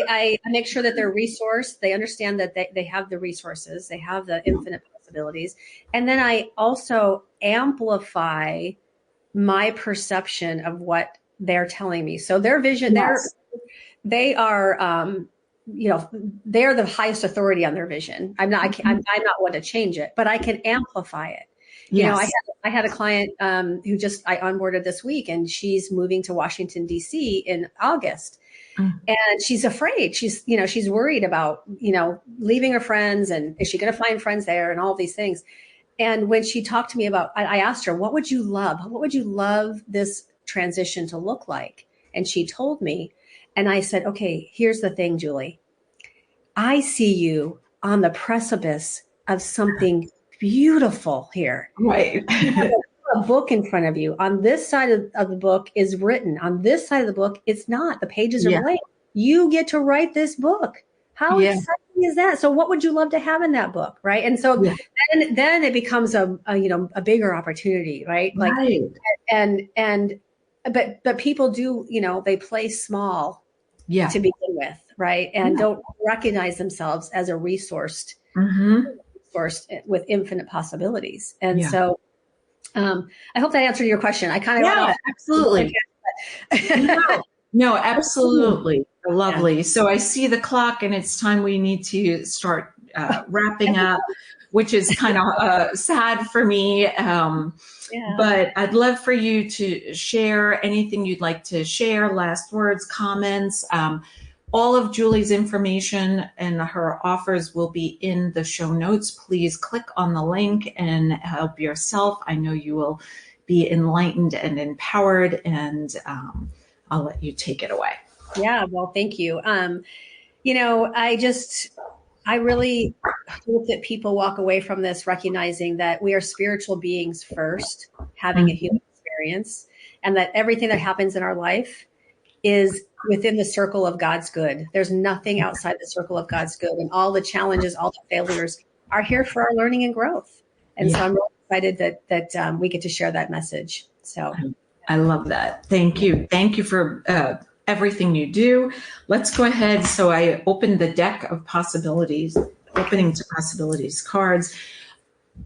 I make sure that they're resourced. They understand that they have the resources, they have the infinite possibilities, and then I also amplify my perception of what they're telling me. So their vision, they are, they're the highest authority on their vision. I'm not one to change it, but I can amplify it. I had a client who I onboarded this week, and she's moving to Washington, D.C. in August. And she's afraid. She's worried about, leaving her friends, and is she going to find friends there, and all these things. And when she talked to me about, I asked her, what would you love this transition to look like? And she told me, and I said, okay, here's the thing, Julie. I see you on the precipice of something beautiful here. Right. A book in front of you. On this side of the book is written. On this side of the book, it's not. The pages are Yeah. blank. You get to write this book. How Yeah. exciting is that? So what would you love to have in that book? Right. And so Yeah. then it becomes a bigger opportunity, right? Like, Right. but people do, they play small Yeah. to begin with, right? And Yeah. don't recognize themselves as a resourced with infinite possibilities. And Yeah. so I hope that answered your question. I kind of went off. Absolutely. No, absolutely. Lovely. Yeah. So I see the clock and it's time we need to start wrapping up, which is kind of sad for me. But I'd love for you to share anything you'd like to share, last words, comments. All of Julie's information and her offers will be in the show notes. Please click on the link and help yourself. I know you will be enlightened and empowered, and I'll let you take it away. Yeah, well, thank you. I really hope that people walk away from this recognizing that we are spiritual beings first, having a human experience, and that everything that happens in our life is within the circle of God's good. There's nothing outside the circle of God's good. And all the challenges, all the failures are here for our learning and growth. And so I'm really excited that we get to share that message. So I love that. Thank you. Thank you for everything you do. Let's go ahead. So I opened the deck of possibilities, opening to possibilities cards.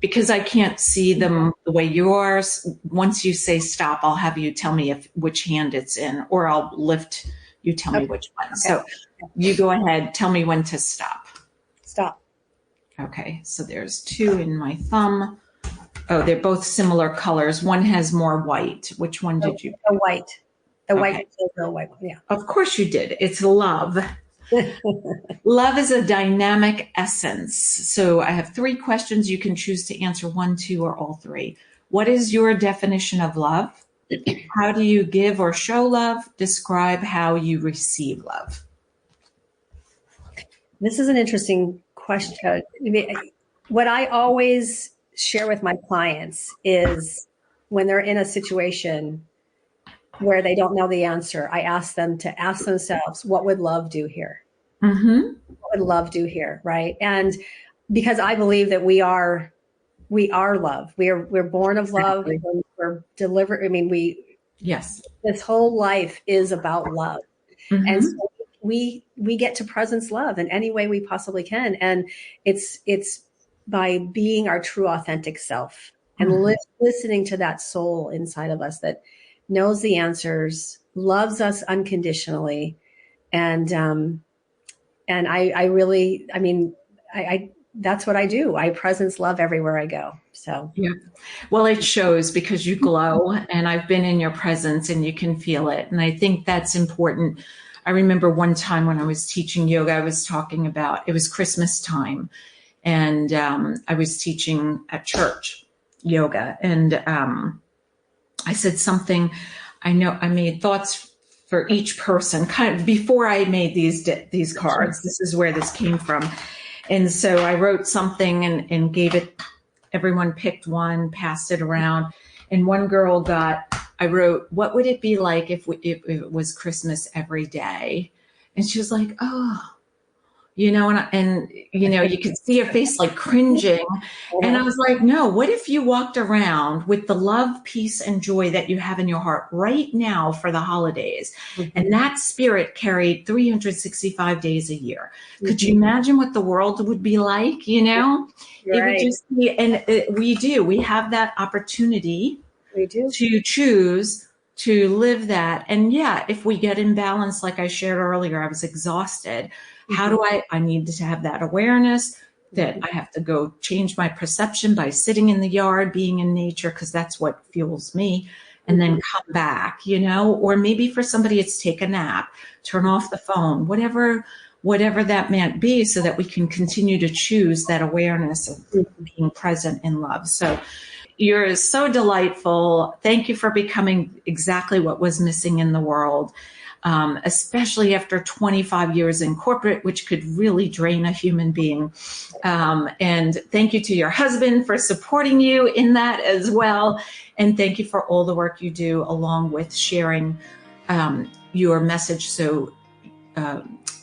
Because I can't see them the way you are, once you say stop, I'll have you tell me which hand it's in, or I'll lift, you tell me which one. Okay. So you go ahead, tell me when to stop. Stop. Okay, so there's 2 in my thumb. Oh, they're both similar colors. One has more white. Which one did you? The white. The white, the white one, yeah. Of course you did. It's love. Love is a dynamic essence. So I have 3 questions. You can choose to answer 1, 2, or all 3. What is your definition of love? How do you give or show love? Describe how you receive love. This is an interesting question. What I always share with my clients is when they're in a situation where they don't know the answer, I ask them to ask themselves, what would love do here? Mm-hmm. What would love do here, right? And because I believe that we are love. We're born of love. We're delivered. I mean, yes. This whole life is about love, and so we get to presence love in any way we possibly can, and it's by being our true, authentic self and listening to that soul inside of us that knows the answers, loves us unconditionally. And I really, that's what I do. I presence love everywhere I go. So, yeah. Well, it shows because you glow, and I've been in your presence and you can feel it. And I think that's important. I remember one time when I was teaching yoga, I was talking about, it was Christmas time, and I was teaching at church yoga, and I said something. I know I made thoughts for each person kind of before I made these cards. This is where this came from. And so I wrote something and gave it, everyone picked one, passed it around. And one girl I wrote, what would it be like if it was Christmas every day? And she was like, oh, and you could see her face like cringing. And I was like, no, what if you walked around with the love, peace, and joy that you have in your heart right now for the holidays? And that spirit carried 365 days a year. Could you imagine what the world would be like, It would just be, and we have that opportunity to choose to live that. And yeah, if we get imbalanced, like I shared earlier, I was exhausted. How do I need to have that awareness that I have to go change my perception by sitting in the yard, being in nature, because that's what fuels me, and then come back, or maybe for somebody it's take a nap, turn off the phone, whatever that might be, so that we can continue to choose that awareness of being present in love. So you're so delightful. Thank you for becoming exactly what was missing in the world. especially after 25 years in corporate, which could really drain a human being. And thank you to your husband for supporting you in that as well. And thank you for all the work you do along with sharing your message so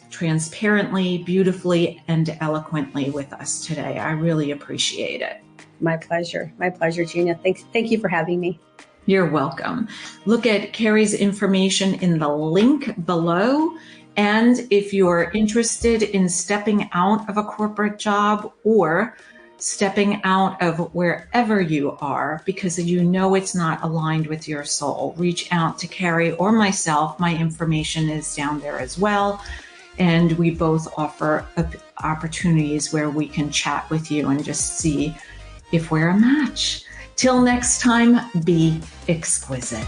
transparently, beautifully, and eloquently with us today. I really appreciate it. My pleasure. My pleasure, Gina. Thank you for having me. You're welcome. Look at Carrie's information in the link below. And if you're interested in stepping out of a corporate job or stepping out of wherever you are because you know it's not aligned with your soul, reach out to Carrie or myself. My information is down there as well. And we both offer opportunities where we can chat with you and just see if we're a match. Till next time, be exquisite.